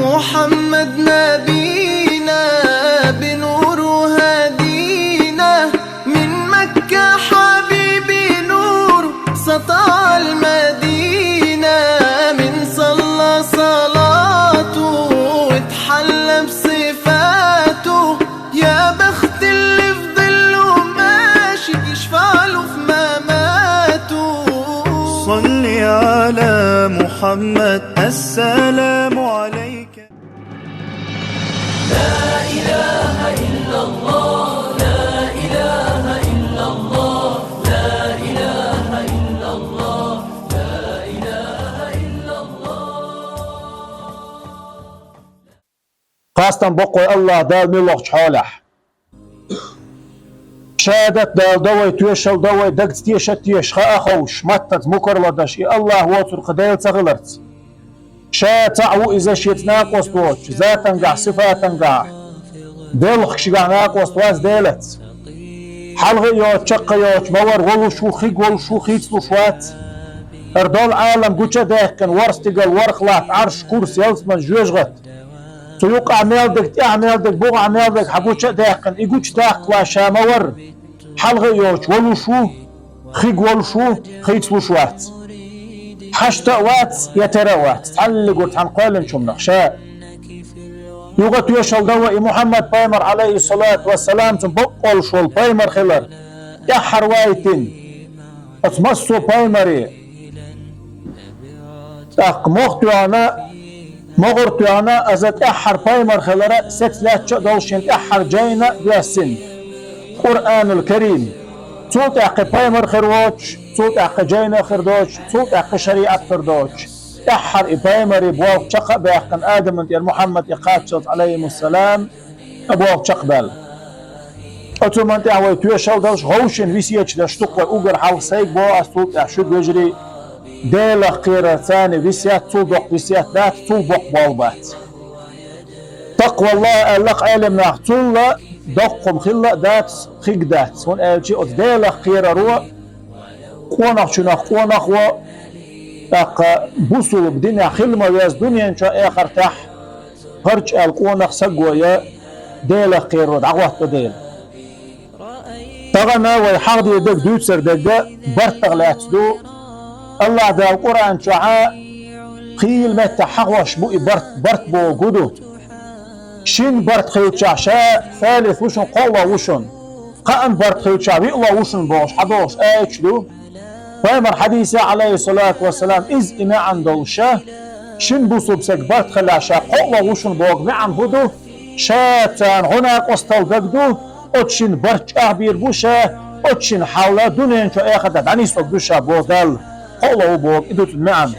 محمد نبينا بنور هدينا، من مكة حبيبي نور سطع المدينة، من صلى صلاته واتحلى بصفاته، يا بخت اللي في ظله ماشي يشفع له في مماته. صل على محمد السلام عليك. لا إله إلا الله، لا إله إلا الله، لا إله إلا الله، لا إله إلا الله. خاصة بقوي الله دال ملوخ حالح شهادت دال دوي تويشل دوي دقت تيش تيش خا أخوش متت مكر لدش الله واتر قديل تغلرت شا تعو إذا شيت ناقص توش ذاتا قع صفاتا قع ديلخ شقع ناقص تواز ديلت حلغي يوت شق يوت مور ولو شو خيق ولو شو خيت شوات اردول عالم قوشا ديكن ورستقل ورخلات عرش كرسي يلسمن جوجغت سيوق أعمالك أعمالك بوغ أعمالك حقوش داقن إيقوش داق واشا مور حلغي يوش ولو شو خيق ولو شو خيت وشوات حشتا وات يترى وات تعلق وتعنقال شم نخشاء يوغت يوشل دوائي محمد بايمر عليه الصلاة والسلام تنبقل شول بايمر خلر يحر وايتين اتمسو بايمري تاق مختو انا مغرتو انا ازت احر بايمر خلر ستلات شدولشن احر جاينا بياسن قرآن الكريم صوت اقي بايمر خروج صوت اقي جاينا خردوج صوت اقي شريعة خردوج احر بايمر بواق شق باقن ادم انت محمد اقاتشت عليه السلام ابواق شق بال اتو انت اوي توشل دوش غوشن ويسيتش دشتق اوغر حال سيك بو صوت اشد وجري ديلا قيرة ثاني ويسيات صوبق ويسيات ذات صوبق بالبات تقوى الله لق علم ناقتول دقم خلا ذات خيق ذات هون الجي ات ديلا قيرة رو قونق شنق قونق و تق بوصل بدنيا خلما وياز دنيا ان شاء اخر تح هرج القونق سقويا ديلا قيرة دعوة ديل تغنى ويحاضي يدك دوتسر دقا برتغلات دو الله دا القرآن شعاء قيل متى حغوش بوئي برت بو قدو شين برت خيوت شعشاء ثالث وشن قوة وشن قائم برت خيوت شعب يقوى وشن بوش حدوش ايش دو فايمر حديثة عليه الصلاة والسلام إذ إما عندو شاه شين بوصو بسك برت خلا شا قوة وشن بوغ معن هدو شاتان هناك وستل بقدو اتشين برت اهبير بوشا اتشين حولا دونين شو اخدت دعني سوك بوشا بوغال قوله بوغ إدوت معن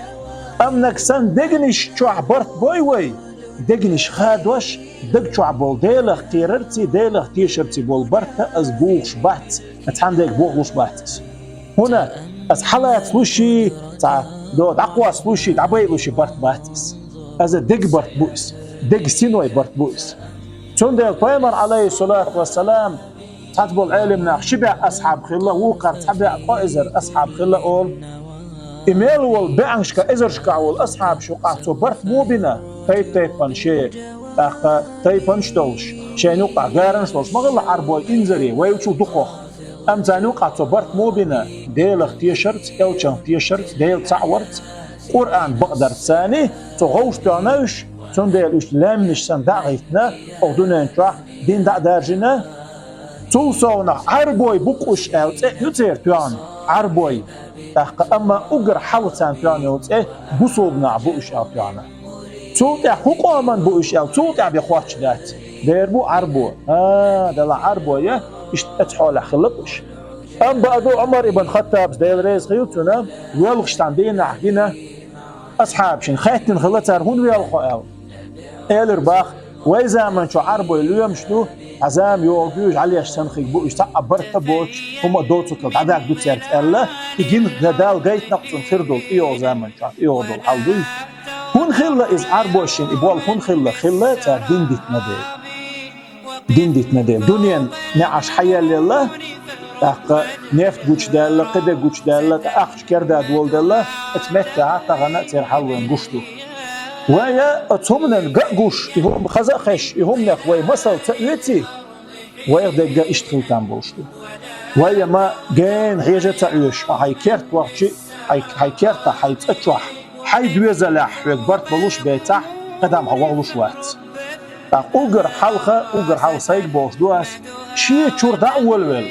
أمنك سن دقنش شو عبرت بوي دقنش خادوش دق شو عبول ديلخ تيررتي ديلخ تيشرتي بول برتا أز بوغش بات أتحندك بوغش باتس هنا أز حالات سلوشي تاع دود أقوى سلوشي تعبي لوشي برت باتس أز دق برت بويس دق سينوي برت بويس تندل بايمر عليه الصلاة والسلام تطبو العلم ناخ شبع أصحاب خلا وقر تبع قائزر أصحاب خلا أول إيميل والبعنشكا إزرشكا والأصحاب شو قاعدوا برت مو بنا تيبان شيء أخ تيبان شتولش شيء نوقع غيرنش تولش ما غلا عربوي إنزري ويوشو دقوخ أم زانو قاعدوا برت مو بنا ديل تيشرت أو تيشرت ديل تعورت قرآن بقدر ثاني تغوش تانوش تون ديلوش لامنش سن دعيتنا أو دونين تراح دين دع درجنا توصونا عربوي بقوش أو يطير توان عربوي أما أجر حوتان بيانو بوصوبنا بوش أو بيانا توتع حقوقا من بوش أو توتع بيخواتش دات ديربو عربو دلا عربو يا اتحول خلقش أم بعدو عمر ابن خطاب ديل ريز خيوتنا ويلغشتان دينا حقنا أصحاب شن خيتن خلطار هون ويلغو أو إيلر وإذا من شو عربو اليوم شنو عزام يوجوج عليه سنخي بوش تعبرت بوش هم دوتك عداك دوتيرت ألا يجين دال جيت نقصن خردول إيو زمن شاف إيو دول حلوي هون خلا إز عربوشين إبوال هون خلا تا دين نديل دنيا نعش حياة لله تاق نفت جوش دالله قدر جوش دالله تاقش كردا دول دالله اتمتع تغنى تير حلوين قشتو ويا أتهمنا الجوش يهم خزاخش يهم نخ ويا مصر تأويتي ويا دقة إشتري تنبوشتو ويا ما جان حاجة تأويش هاي كرت وقتي هاي كرت هاي تأتشوح هاي دوزلح ويكبرت بلوش بيتح قدام هواغلوش وقت أوجر حلقة أوجر حلقة سايق بوش دوس شيء شور دعوة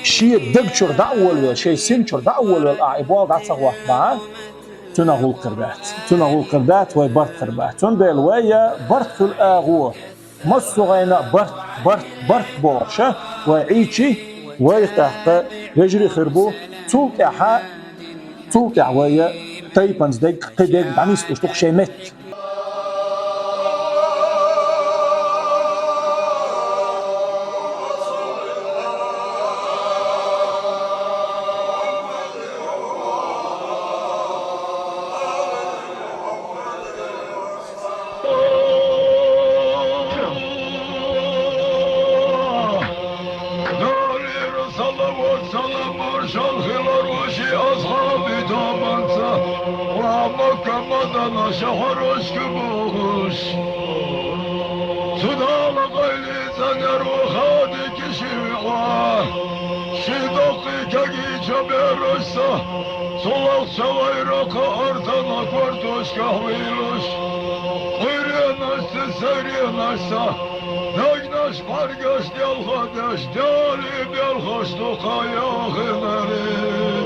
شيء دق شور دعوة شيء سن شور دعوة أعيبوال دعسة واحد معاه تنغول قربات وبرت قربات تندل ويا برت في الآغور مصغينا برت بورشة وعيشي ويتحت يجري خربو توقع ويا تايبانز دق قدق دعنيس اشتوق شيمت شهرش كبوش سنال غيلي زنر وخادي كشيوع شدقي كجي جبرسة صلق سويرك أرضنا كورتوش كهويلوش قيرناش تسريناش نجناش برقش ديال خدش ديالي بيالخش تقايا خنري